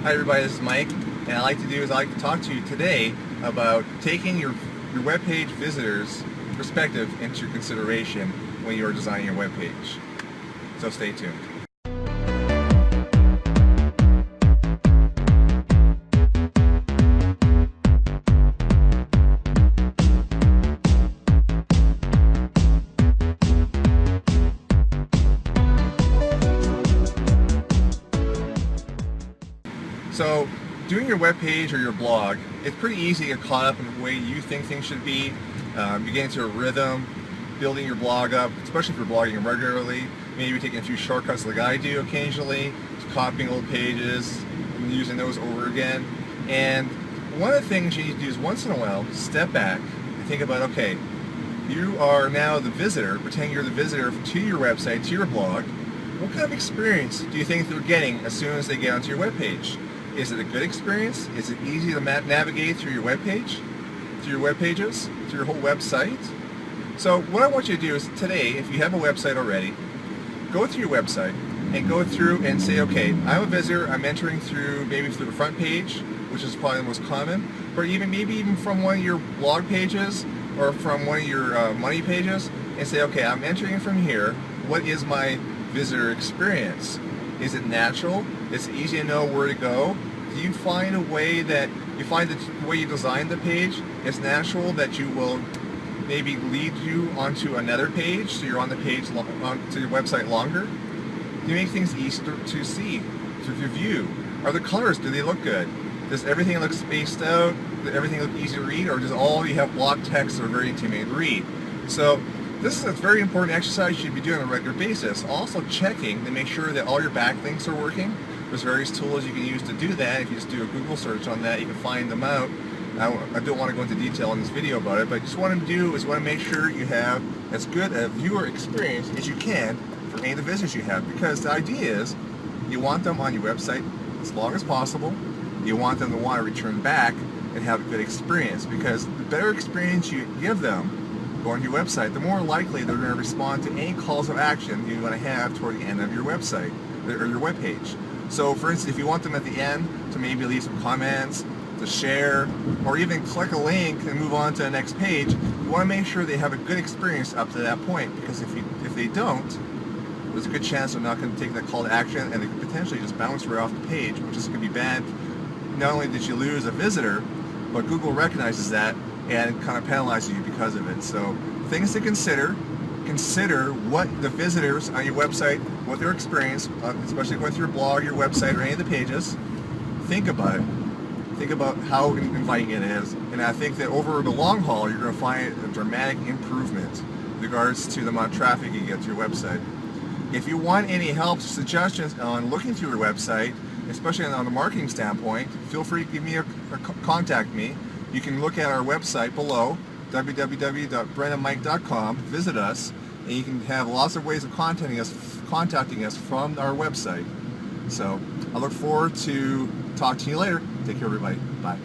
Hi everybody, this is Mike, and I'd like to talk to you today about taking your web page visitors' perspective into consideration when you're designing your web page. So stay tuned. So, doing your web page or your blog, it's pretty easy to get caught up in the way you think things should be. You get into a rhythm, building your blog up, especially if you're blogging regularly. Maybe taking a few shortcuts like I do occasionally, copying old pages and using those over again. And one of the things you need to do is once in a while, step back and think about, okay, you are now the visitor, pretend you're the visitor to your website, to your blog. What kind of experience do you think they're getting as soon as they get onto your web page? Is it a good experience? Is it easy to navigate through your web page, through your web pages, through your whole website? So what I want you to do is today, if you have a website already, go through your website and go through and say, okay, I'm a visitor, I'm entering through maybe through the front page, which is probably the most common, or maybe even from one of your blog pages or from one of your money pages, and say, okay, I'm entering from here. What is my visitor experience? Is it natural? Is it easy to know where to go? Do you find a way that the way you design the page is natural, that you will maybe lead you onto another page, so you're on the page onto your website longer? Do you make things easier to see, to view? Are the colors, do they look good? Does everything look spaced out? Does everything look easy to read? Or does all you have block text that are very intimidating to read? So this is a very important exercise you should be doing on a regular basis. Also checking to make sure that all your backlinks are working. There's various tools you can use to do that. If you just do a Google search on that, you can find them out. I don't want to go into detail in this video about it, but just what I want to make sure you have as good a viewer experience as you can for any of the visitors you have, because the idea is you want them on your website as long as possible. You want them to want to return back and have a good experience, because the better experience you give them going to your website, the more likely they're going to respond to any calls of action you're going to have toward the end of your website or your web page. So for instance, if you want them at the end to maybe leave some comments, to share, or even click a link and move on to the next page, you want to make sure they have a good experience up to that point, because if they don't, there's a good chance they're not going to take that call to action, and they could potentially just bounce right off the page, which is going to be bad. Not only did you lose a visitor, but Google recognizes that and kind of penalizes you because of it. So things to consider what the visitors on your website, what their experience, especially with your blog, your website, or any of the pages, think about it. Think about how inviting it is, and I think that over the long haul, you're going to find a dramatic improvement with regards to the amount of traffic you get to your website. If you want any help, suggestions on looking through your website, especially on the marketing standpoint, feel free to give me or contact me. You can look at our website below, www.r.mike.marko. Visit us, and you can have lots of ways of contacting us from our website. So I look forward to talking to you later. Take care, everybody. Bye.